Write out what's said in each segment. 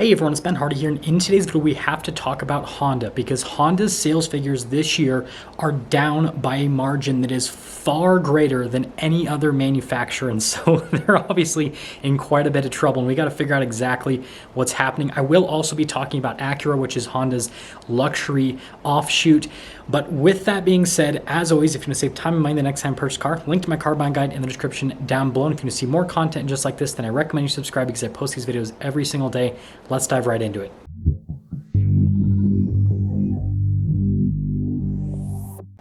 Hey everyone, it's Ben Hardy here, and in today's video we have to talk about Honda because Honda's sales figures this year are down by a margin that is far greater than any other manufacturer, and so they're obviously in quite a bit of trouble, and we got to figure out exactly what's happening. I will also be talking about Acura, which is Honda's luxury offshoot. But with that being said, as always, if you want to save time and money the next time you purchase a car, link to my car buying guide in the description down below. And if you want to see more content just like this, then I recommend you subscribe because I post these videos every single day. Let's dive right into it.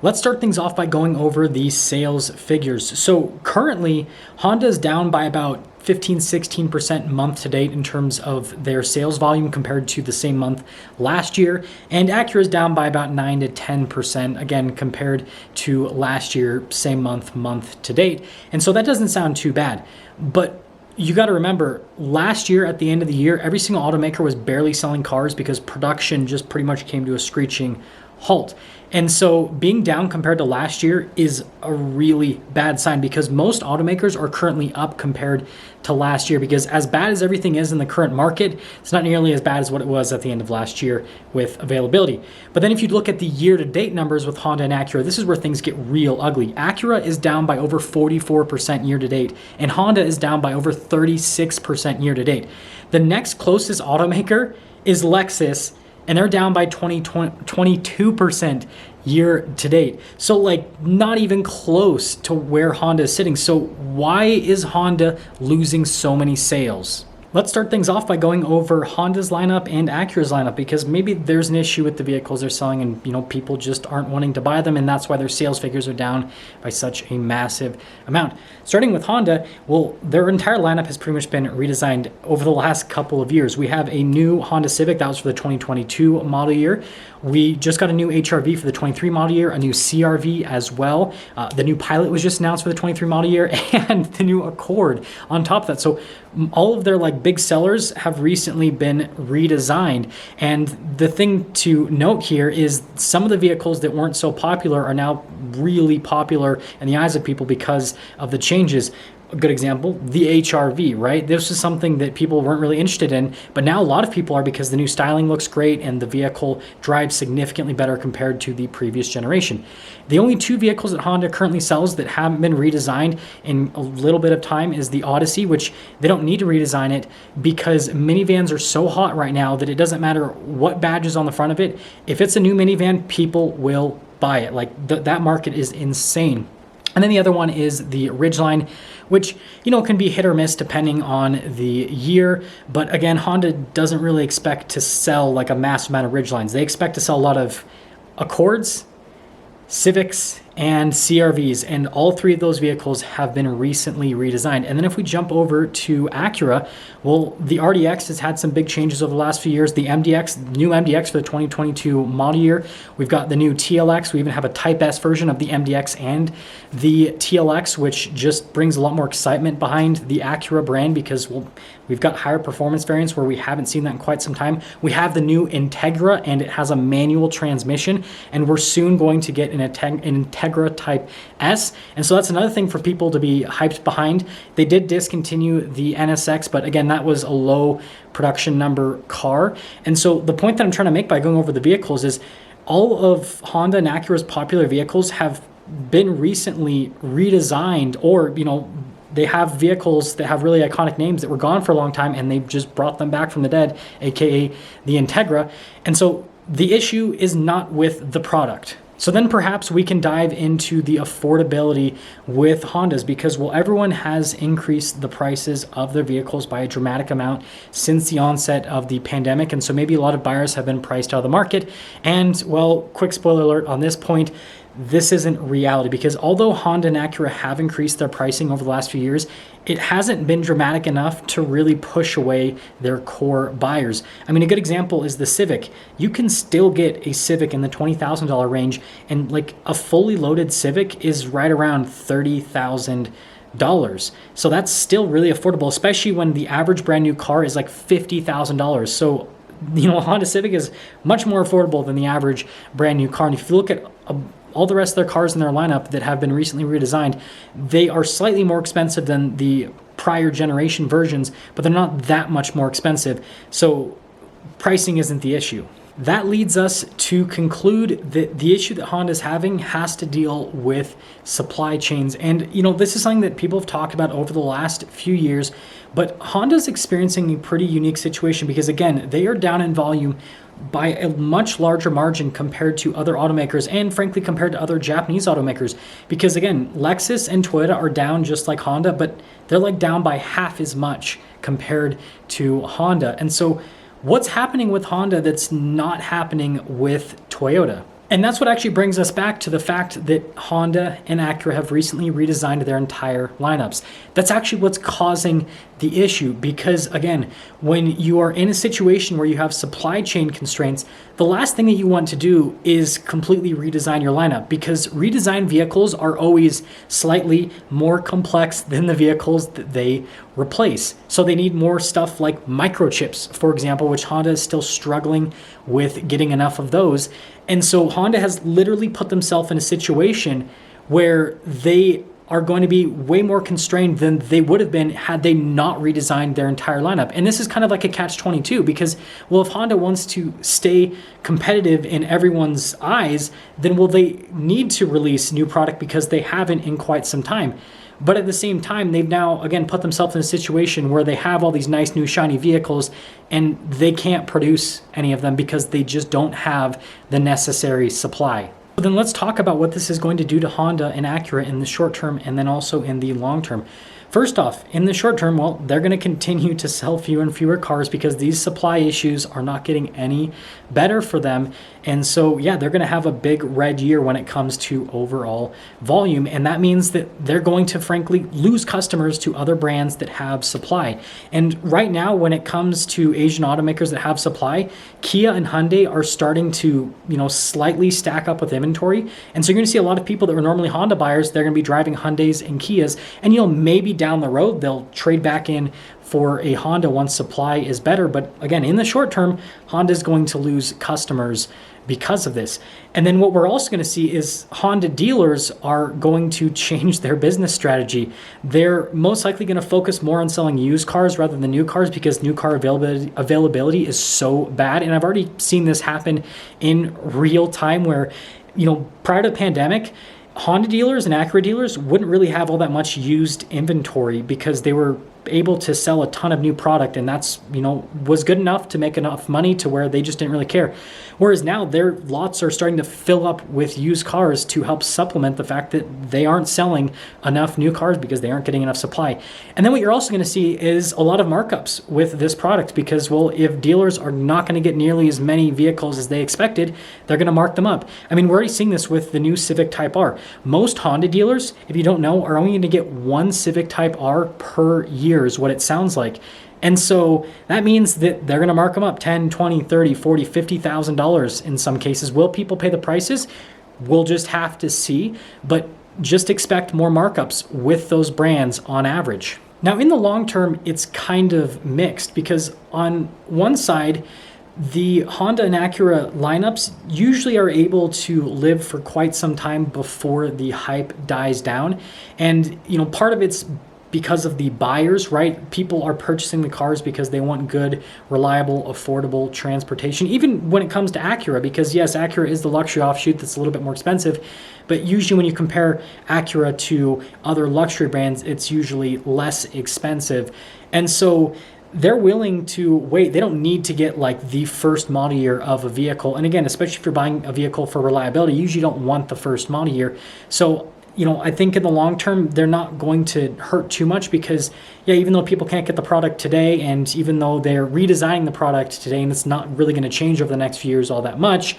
Let's start things off by going over the sales figures. So currently, Honda is down by about 15-16% month to date in terms of their sales volume compared to the same month last year. And Acura is down by about 9 to 10%, again, compared to last year, same month to date. And so that doesn't sound too bad. But you got to remember, last year at the end of the year, every single automaker was barely selling cars because production just pretty much came to a screeching halt. And so being down compared to last year is a really bad sign because most automakers are currently up compared to last year, because as bad as everything is in the current market, it's not nearly as bad as what it was at the end of last year with availability. But then if you look at the year-to-date numbers with Honda and Acura, this is where things get real ugly. Acura is down by over 44% year-to-date, and Honda is down by over 36% year-to-date. The next closest automaker is Lexus, and they're down by 22% year to date. So like not even close to where Honda is sitting. So why is Honda losing so many sales? Let's start things off by going over Honda's lineup and Acura's lineup, because maybe there's an issue with the vehicles they're selling and people just aren't wanting to buy them, and that's why their sales figures are down by such a massive amount. Starting with Honda, well, their entire lineup has pretty much been redesigned over the last couple of years. We have a new Honda Civic that was for the 2022 model year. We just got a new HRV for the 23 model year, a new CRV as well. The new Pilot was just announced for the 23 model year, and the new Accord on top of that. So all of their big sellers have recently been redesigned. And the thing to note here is some of the vehicles that weren't so popular are now really popular in the eyes of people because of the changes. A good example, the HRV, right? This is something that people weren't really interested in, but now a lot of people are, because the new styling looks great and the vehicle drives significantly better compared to the previous generation. The only two vehicles that Honda currently sells that haven't been redesigned in a little bit of time is the Odyssey, which they don't need to redesign it because minivans are so hot right now that it doesn't matter what badge is on the front of it. If it's a new minivan, people will buy it. That market is insane. And then the other one is the Ridgeline, which, can be hit or miss depending on the year. But again, Honda doesn't really expect to sell a massive amount of Ridgelines. They expect to sell a lot of Accords, Civics, and CRVs, and all three of those vehicles have been recently redesigned. And then if we jump over to Acura, well, the RDX has had some big changes over the last few years. The new MDX for the 2022 model year. We've got the new TLX. We even have a Type S version of the MDX and the TLX, which just brings a lot more excitement behind the Acura brand because we've got higher performance variants where we haven't seen that in quite some time. We have the new Integra, and it has a manual transmission, and we're soon going to get an Integra Type S. And so that's another thing for people to be hyped behind. They did discontinue the NSX, but again, that was a low production number car. And so the point that I'm trying to make by going over the vehicles is all of Honda and Acura's popular vehicles have been recently redesigned, or they have vehicles that have really iconic names that were gone for a long time, and they've just brought them back from the dead, aka the Integra. And so the issue is not with the product. So then perhaps we can dive into the affordability with Hondas, because everyone has increased the prices of their vehicles by a dramatic amount since the onset of the pandemic. And so maybe a lot of buyers have been priced out of the market. And quick spoiler alert on this point, this isn't reality, because although Honda and Acura have increased their pricing over the last few years, it hasn't been dramatic enough to really push away their core buyers. I mean, a good example is the Civic. You can still get a Civic in the $20,000 range, and a fully loaded Civic is right around $30,000. So that's still really affordable, especially when the average brand new car is $50,000. So Honda Civic is much more affordable than the average brand new car. And if you look at all the rest of their cars in their lineup that have been recently redesigned, they are slightly more expensive than the prior generation versions, but they're not that much more expensive. So pricing isn't the issue. That leads us to conclude that the issue that Honda's having has to deal with supply chains. And, this is something that people have talked about over the last few years, but Honda's experiencing a pretty unique situation because, again, they are down in volume by a much larger margin compared to other automakers and, frankly, compared to other Japanese automakers. Because, again, Lexus and Toyota are down just like Honda, but they're like down by half as much compared to Honda. And so what's happening with Honda that's not happening with Toyota? And that's what actually brings us back to the fact that Honda and Acura have recently redesigned their entire lineups. That's actually what's causing the issue because, again, when you are in a situation where you have supply chain constraints, the last thing that you want to do is completely redesign your lineup because redesigned vehicles are always slightly more complex than the vehicles that they replace. So they need more stuff like microchips, for example, which Honda is still struggling with getting enough of those. And so Honda has literally put themselves in a situation where they are going to be way more constrained than they would have been had they not redesigned their entire lineup. And this is kind of like a catch-22 because, well, if Honda wants to stay competitive in everyone's eyes, then will they need to release new product because they haven't in quite some time. But at the same time, they've now, again, put themselves in a situation where they have all these nice new shiny vehicles and they can't produce any of them because they just don't have the necessary supply. So then let's talk about what this is going to do to Honda and Acura in the short term and then also in the long term. First off, in the short term, well, they're going to continue to sell fewer and fewer cars because these supply issues are not getting any better for them. And so, yeah, they're going to have a big red year when it comes to overall volume. And that means that they're going to, frankly, lose customers to other brands that have supply. And right now, when it comes to Asian automakers that have supply, Kia and Hyundai are starting to, slightly stack up with inventory. And so you're going to see a lot of people that were normally Honda buyers, they're going to be driving Hyundais and Kias. And, maybe down the road, they'll trade back in for a Honda once supply is better. But again, in the short term, Honda is going to lose customers because of this. And then what we're also going to see is Honda dealers are going to change their business strategy. They're most likely going to focus more on selling used cars rather than new cars because new car availability is so bad. And I've already seen this happen in real time where, prior to the pandemic, Honda dealers and Acura dealers wouldn't really have all that much used inventory because they were able to sell a ton of new product, and that's, was good enough to make enough money to where they just didn't really care. Whereas now their lots are starting to fill up with used cars to help supplement the fact that they aren't selling enough new cars because they aren't getting enough supply. And then what you're also going to see is a lot of markups with this product because, well, if dealers are not going to get nearly as many vehicles as they expected, they're going to mark them up. I mean, we're already seeing this with the new Civic Type R. Most Honda dealers, if you don't know, are only going to get one Civic Type R per year is what it sounds like. And so that means that they're going to mark them up $10, $20, $30, $40, $50,000 in some cases. Will people pay the prices? We'll just have to see, but just expect more markups with those brands on average. Now, in the long term, it's kind of mixed because on one side, the Honda and Acura lineups usually are able to live for quite some time before the hype dies down. And, part of it's because of the buyers, right? People are purchasing the cars because they want good, reliable, affordable transportation, even when it comes to Acura, because yes, Acura is the luxury offshoot that's a little bit more expensive, but usually when you compare Acura to other luxury brands, it's usually less expensive. And so they're willing to wait. They don't need to get like the first model year of a vehicle. And again, especially if you're buying a vehicle for reliability, you usually don't want the first model year. So I think in the long term, they're not going to hurt too much because, yeah, even though people can't get the product today and even though they're redesigning the product today and it's not really going to change over the next few years all that much,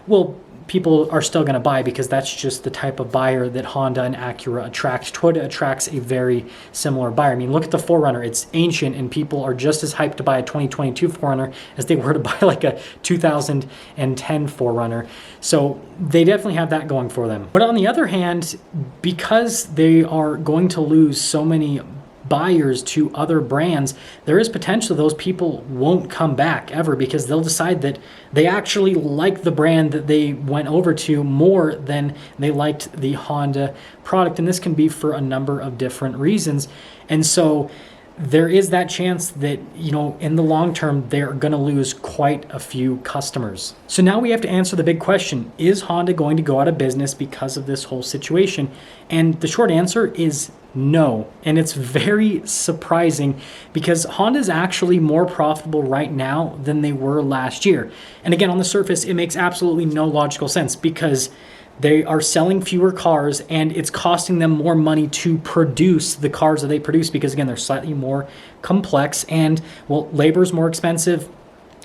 well, people are still going to buy because that's just the type of buyer that Honda and Acura attract. Toyota attracts a very similar buyer. I mean, look at the 4Runner. It's ancient and people are just as hyped to buy a 2022 4Runner as they were to buy like a 2010 4Runner. So they definitely have that going for them. But on the other hand, because they are going to lose so many buyers to other brands, there is potential those people won't come back ever because they'll decide that they actually like the brand that they went over to more than they liked the Honda product. And this can be for a number of different reasons. And so there is that chance that, in the long term, they're going to lose quite a few customers. So now we have to answer the big question: is Honda going to go out of business because of this whole situation? And the short answer is no. And it's very surprising because Honda is actually more profitable right now than they were last year. And again, on the surface, it makes absolutely no logical sense because they are selling fewer cars and it's costing them more money to produce the cars that they produce because, again, they're slightly more complex and, well, labor is more expensive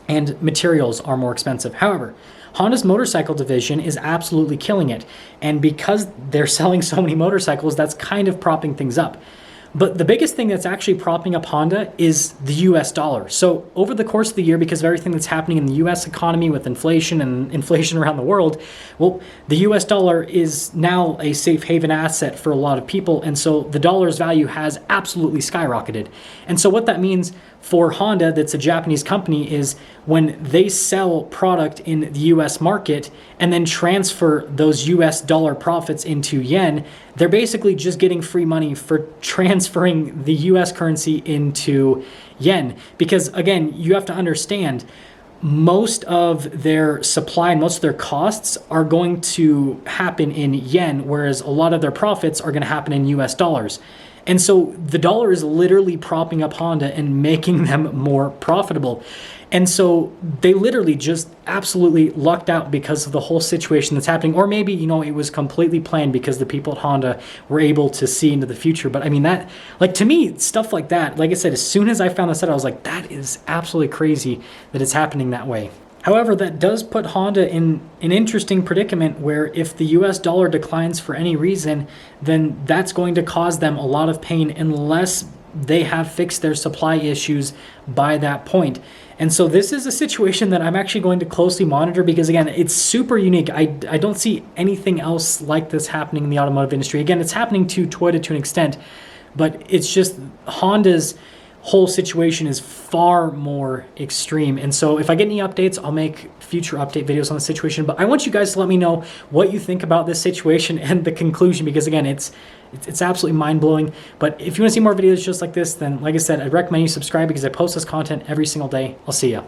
and materials are more expensive. However, Honda's motorcycle division is absolutely killing it. And because they're selling so many motorcycles, that's kind of propping things up. But the biggest thing that's actually propping up Honda is the US dollar. So over the course of the year, because of everything that's happening in the US economy with inflation and inflation around the world, well, the US dollar is now a safe haven asset for a lot of people. And so the dollar's value has absolutely skyrocketed. And so what that means for Honda, that's a Japanese company, is when they sell product in the US market and then transfer those US dollar profits into yen, they're basically just getting free money for transferring the US currency into yen. Because again, you have to understand, most of their supply and most of their costs are going to happen in yen, whereas a lot of their profits are going to happen in US dollars. And so the dollar is literally propping up Honda and making them more profitable. And so they literally just absolutely lucked out because of the whole situation that's happening. Or maybe, it was completely planned because the people at Honda were able to see into the future. But I mean, that, to me, stuff like that, like I said, as soon as I found this out, I was like, that is absolutely crazy that it's happening that way. However, that does put Honda in an interesting predicament where if the US dollar declines for any reason, then that's going to cause them a lot of pain unless they have fixed their supply issues by that point. And so this is a situation that I'm actually going to closely monitor because, again, it's super unique. I don't see anything else like this happening in the automotive industry. Again, it's happening to Toyota to an extent, but it's just Honda's whole situation is far more extreme. And so if I get any updates, I'll make future update videos on the situation. But I want you guys to let me know what you think about this situation and the conclusion, because again, it's absolutely mind-blowing. But if you want to see more videos just like this, then like I said, I'd recommend you subscribe because I post this content every single day. I'll see ya.